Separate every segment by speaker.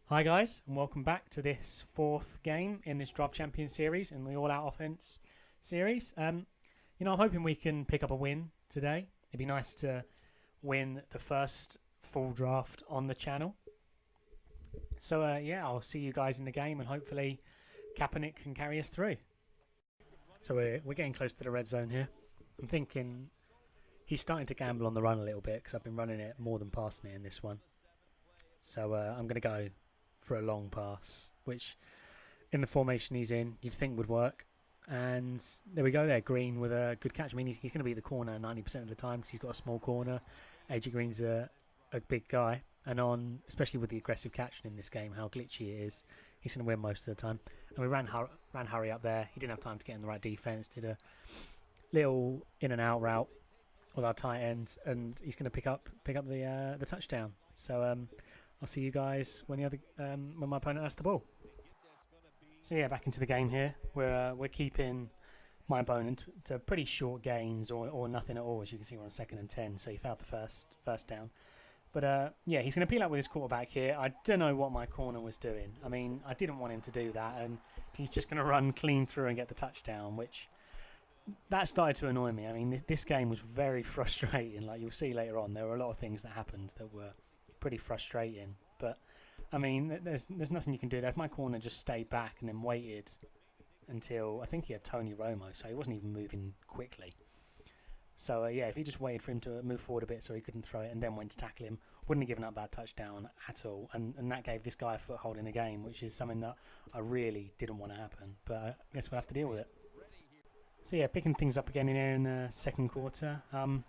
Speaker 1: Hi guys, and welcome back to this fourth game in this Draft Champion series in the All Out Offense series. I'm hoping we can pick up a win today. It'd be nice to win the first full draft on the channel. So I'll see you guys in the game, and hopefully Kaepernick can carry us through. So we're getting close to the red zone here. I'm thinking he's starting to gamble on the run a little bit because I've been running it more than passing it in this one. So I'm going to go for a long pass, which in the formation he's in you'd think would work. And there we go there, Green with a good catch. I mean, he's going to be the corner 90% of the time because he's got a small corner. AJ Green's a big guy, and especially with the aggressive catching in this game, how glitchy it is, he's going to win most of the time. And we ran hurry up there. He didn't have time to get in the right defense, did a little in and out route with our tight end, and he's going to pick up the touchdown. So I'll see you guys when my opponent has the ball. So yeah, back into the game here. We're keeping my opponent to pretty short gains or nothing at all. As you can see, we're on 2nd and 10, so he fouled the first down. But he's going to peel out with his quarterback here. I don't know what my corner was doing. I mean, I didn't want him to do that, and he's just going to run clean through and get the touchdown, which that started to annoy me. I mean, this game was very frustrating. Like you'll see later on, there were a lot of things that happened that were pretty frustrating. But I mean, there's nothing you can do there. If my corner just stayed back and then waited until, I think he had Tony Romo, so he wasn't even moving quickly. So if he just waited for him to move forward a bit so he couldn't throw it and then went to tackle him, wouldn't have given up that touchdown at all. And that gave this guy a foothold in the game, which is something that I really didn't want to happen. But I guess we'll have to deal with it. So yeah, picking things up again in here in the second quarter. I'm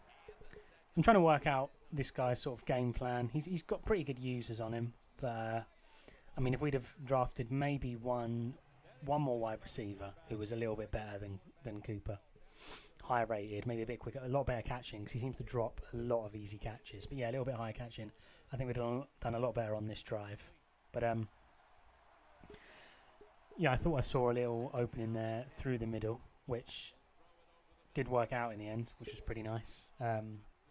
Speaker 1: trying to work out this guy's sort of game plan. He's got pretty good users on him, but I mean, if we'd have drafted maybe one more wide receiver who was a little bit better than Cooper, higher rated, maybe a bit quicker, a lot better catching, because he seems to drop a lot of easy catches. But yeah, a little bit higher catching. I think we'd done a lot better on this drive. But I thought I saw a little opening there through the middle, which did work out in the end, which was pretty nice.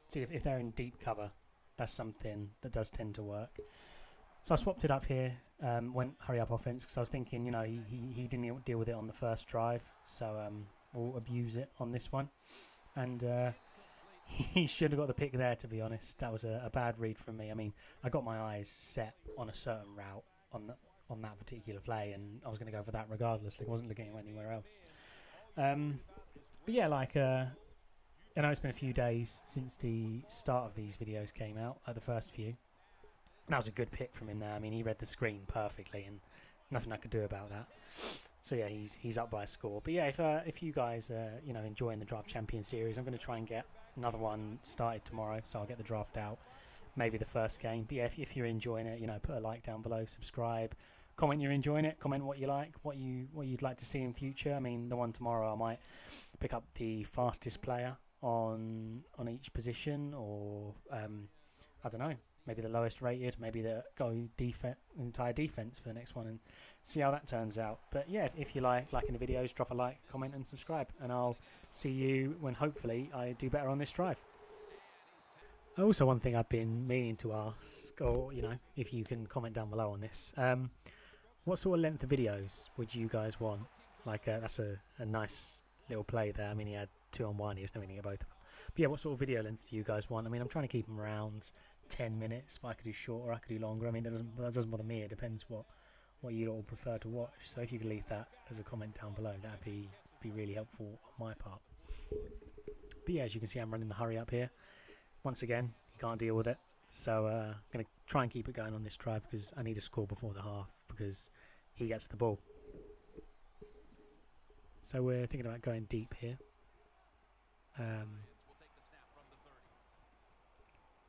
Speaker 1: See, if they're in deep cover, that's something that does tend to work. So I swapped it up here, went hurry up offense, because I was thinking, he didn't deal with it on the first drive, so we'll abuse it on this one. And he should have got the pick there, to be honest. That was a bad read from me. I mean, I got my eyes set on a certain route on that particular play, and I was going to go for that regardless. I wasn't looking anywhere else. But yeah, I know it's been a few days since the start of these videos came out, the first few. And that was a good pick from him there. I mean, he read the screen perfectly, and nothing I could do about that. So yeah, he's up by a score. But yeah, if you guys are enjoying the Draft Champion series, I'm going to try and get another one started tomorrow. So I'll get the draft out, maybe the first game. But yeah, if you're enjoying it, put a like down below, subscribe, comment you're enjoying it, comment what you like, what you'd like to see in future. I mean, the one tomorrow I might pick up the fastest player on each position, or I don't know, maybe the lowest rated, maybe go entire defense for the next one, and see how that turns out. But yeah, if you liking the videos, drop a like, comment and subscribe, and I'll see you when hopefully I do better on this drive. Also, one thing I've been meaning to ask, or if you can comment down below on this, what sort of length of videos would you guys want? That's a nice little play there. I mean, he had 2-on-1, he was doing both of them. But yeah, what sort of video length do you guys want? I mean, I'm trying to keep them around 10 minutes, but I could do shorter, I could do longer. I mean, that doesn't bother me. It depends what you all prefer to watch. So if you could leave that as a comment down below, that'd be really helpful on my part. But yeah, as you can see, I'm running the hurry up here. Once again, he can't deal with it. So I'm going to try and keep it going on this drive, because I need to score before the half, because he gets the ball. So we're thinking about going deep here.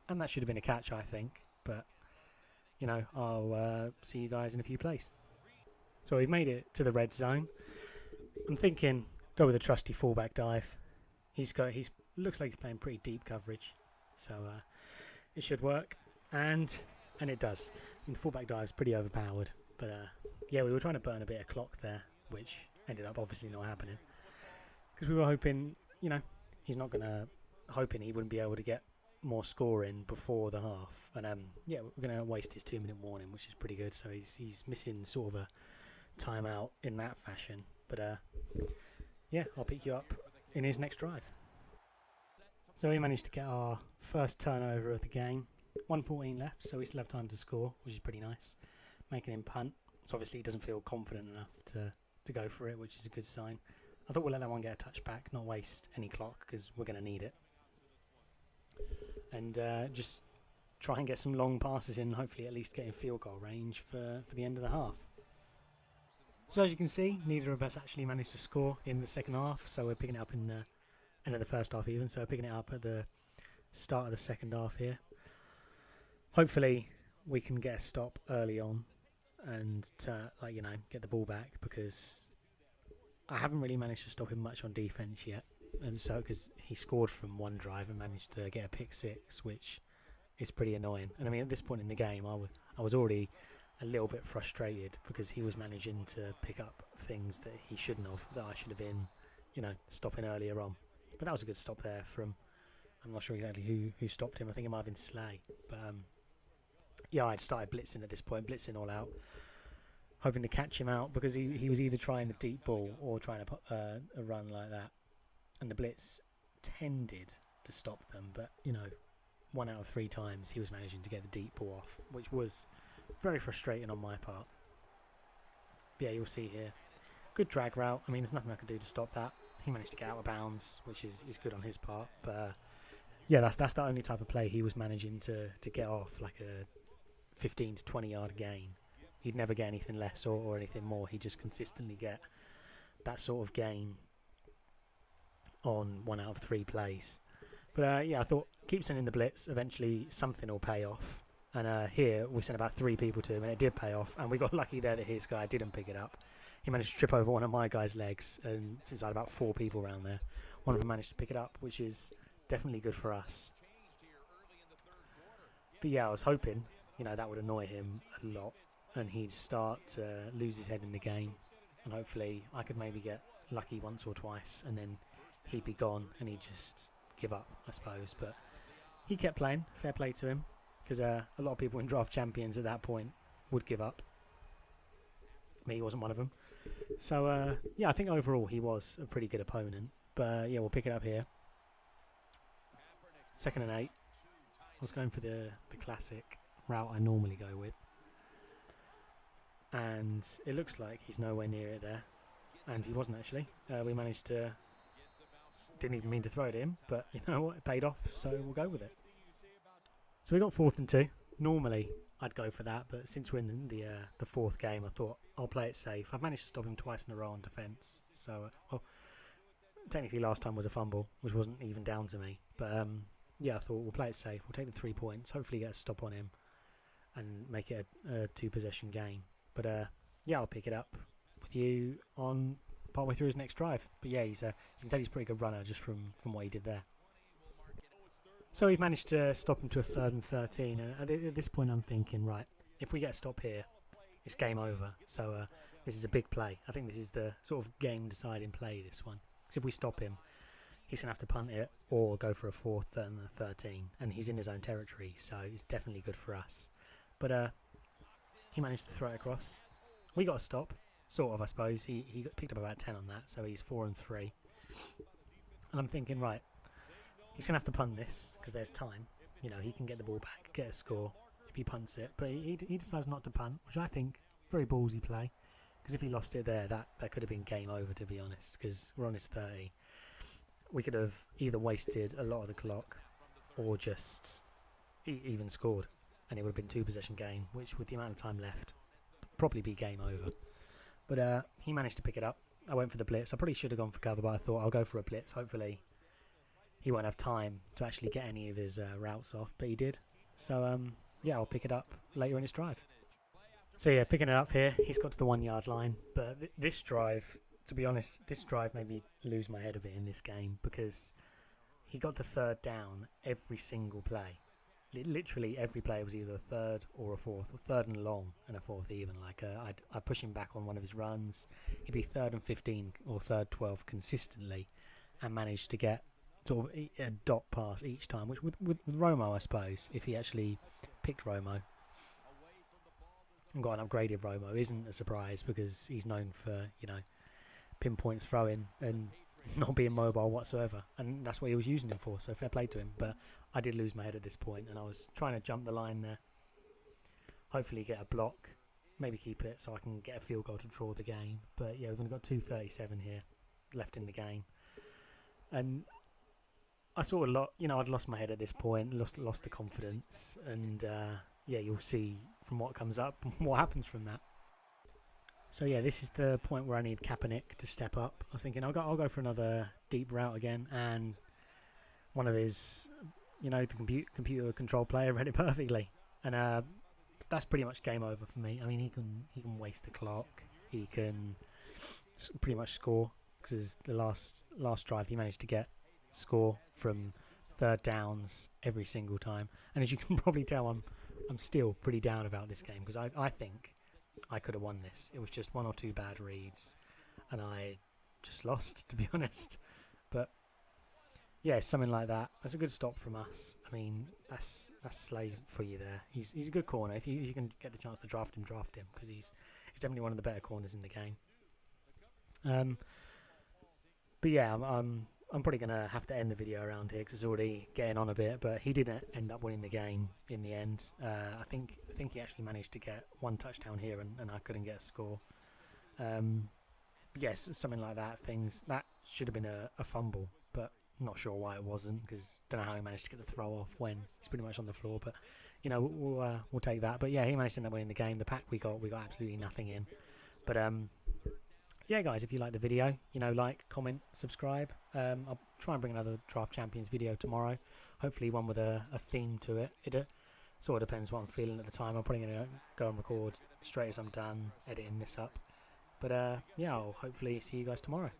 Speaker 1: And that should have been a catch, I think. But, I'll see you guys in a few plays. So we've made it to the red zone. I'm thinking, go with a trusty fullback dive. He looks like he's playing pretty deep coverage. So it should work. And it does. I mean, the fullback dive is pretty overpowered. But yeah, we were trying to burn a bit of clock there, which ended up obviously not happening. Because we were hoping, he's not going to... Hoping he wouldn't be able to get more scoring before the half. And yeah, we're going to waste his 2-minute warning, which is pretty good. So he's missing sort of a timeout in that fashion. But yeah, I'll pick you up in his next drive. So we managed to get our first turnover of the game. 1:14 left, so we still have time to score, which is pretty nice. Making him punt. So obviously he doesn't feel confident enough to go for it, which is a good sign. I thought we'll let that one get a touchback, not waste any clock, because we're going to need it. And just try and get some long passes in, hopefully at least get in field goal range for the end of the half. So as you can see, neither of us actually managed to score in the second half, so we're picking it up in the end of the first half even, so we're picking it up at the start of the second half here. Hopefully we can get a stop early on and get the ball back, because I haven't really managed to stop him much on defence yet, and so because he scored from one drive and managed to get a pick six, which is pretty annoying. And I mean, at this point in the game I was already a little bit frustrated because he was managing to pick up things that he shouldn't have, that I should have been stopping earlier on. But that was a good stop there from, I'm not sure exactly who stopped him. I think it might have been Slay. But yeah, I'd started blitzing at this point, blitzing all out, hoping to catch him out, because he was either trying the deep ball or trying to put a run like that. And the blitz tended to stop them, but 1 out of 3 times he was managing to get the deep ball off, which was very frustrating on my part. But yeah, you'll see here, good drag route. I mean, there's nothing I could do to stop that. He managed to get out of bounds, which is good on his part. But yeah, that's the only type of play he was managing to get off, like a 15 to 20 yard gain. He'd never get anything less or anything more. He'd just consistently get that sort of gain on 1 out of 3 plays. But yeah, I thought keep sending the blitz. Eventually something will pay off. And here we sent about 3 people to him, and it did pay off. And we got lucky there that his guy didn't pick it up. He managed to trip over one of my guys' legs, and since I had about 4 people around there, one of them managed to pick it up, which is definitely good for us. But yeah, I was hoping, that would annoy him a lot, and he'd start to lose his head in the game, and hopefully I could maybe get lucky once or twice, and then he'd be gone, and he'd just give up, I suppose. But he kept playing, fair play to him, because a lot of people in Draft Champions at that point would give up. Me wasn't one of them. So yeah, I think overall he was a pretty good opponent. But yeah, we'll pick it up here. 2nd and 8. I was going for the classic route I normally go with, and it looks like he's nowhere near it there, and he wasn't actually. We managed to, didn't even mean to throw it in, but you know what, it paid off, so we'll go with it. So we got 4th and 2. Normally I'd go for that, but since we're in the 4th game, I thought I'll play it safe. I've managed to stop him twice in a row on defence, so well, technically last time was a fumble, which wasn't even down to me, but yeah, I thought we'll play it safe. We'll take the 3 points, hopefully get a stop on him and make it a 2-possession game. But yeah, I'll pick it up with you on partway through his next drive. But yeah, you can tell he's a pretty good runner just from what he did there. So we've managed to stop him to a 3rd and 13. And at this point I'm thinking, right, if we get a stop here, it's game over. So this is a big play. I think this is the sort of game-deciding play, this one. Because if we stop him, he's going to have to punt it or go for a 4th and a 13. And he's in his own territory, so it's definitely good for us. But he managed to throw it across. We got a stop, sort of, I suppose. He picked up about 10 on that, so he's 4 and 3. And I'm thinking, right, he's going to have to punt this because there's time. He can get the ball back, get a score if he punts it. But he decides not to punt, which I think very ballsy play. Because if he lost it there, that could have been game over, to be honest, because we're on his 30. We could have either wasted a lot of the clock or just even scored. And it would have been 2-possession game, which with the amount of time left, probably be game over. But he managed to pick it up. I went for the blitz. I probably should have gone for cover, but I thought I'll go for a blitz. Hopefully he won't have time to actually get any of his routes off, but he did. So yeah, I'll pick it up later in his drive. So yeah, picking it up here, he's got to the 1 yard line. But this drive, to be honest, this drive made me lose my head a bit in this game, because he got to 3rd down every single play. Literally every play was either a 3rd or a 4th, a 3rd and long and a 4th even. Like I'd push him back on one of his runs. He'd be 3rd and 15 or 3rd 12 consistently, and managed to get sort of a dot pass each time, which with Romo, I suppose, if he actually picked Romo and got an upgraded Romo, isn't a surprise because he's known for, you know, pinpoint throwing and not being mobile whatsoever, and that's what he was using him for, so fair play to him. But I did lose my head at this point, and I was trying to jump the line there, hopefully get a block, maybe keep it so I can get a field goal to draw the game. But yeah, we've only got 2:37 here left in the game, and I sort of I'd lost my head at this point, lost the confidence, and yeah, you'll see from what comes up what happens from that. So yeah, this is the point where I need Kaepernick to step up. I was thinking I'll go for another deep route again, and one of his, you know, the computer control player read it perfectly, and that's pretty much game over for me. I mean, he can waste the clock, he can pretty much score, because the last drive he managed to get score from third downs every single time. And as you can probably tell, I'm still pretty down about this game, because I think I could have won this. It was just one or two bad reads, and I just lost, to be honest. But yeah, something like that. That's a good stop from us. I mean, that's Slade for you there. He's a good corner. If you can get the chance to draft him, because he's definitely one of the better corners in the game. But yeah, I'm probably gonna have to end the video around here because it's already getting on a bit. But he didn't end up winning the game in the end. I think he actually managed to get one touchdown here, and I couldn't get a score. Yes, something like that. That should have been a fumble, but I'm not sure why it wasn't, because don't know how he managed to get the throw off when he's pretty much on the floor. But you know, we'll take that. But yeah, he managed to end up winning the game. The pack we got absolutely nothing in. But yeah, guys, if you like the video, you know, like, comment, subscribe. I'll try and bring another Draft Champions video tomorrow. Hopefully one with a theme to it. It sort of depends what I'm feeling at the time. I'm probably going to go and record straight as I'm done editing this up. But yeah, I'll hopefully see you guys tomorrow.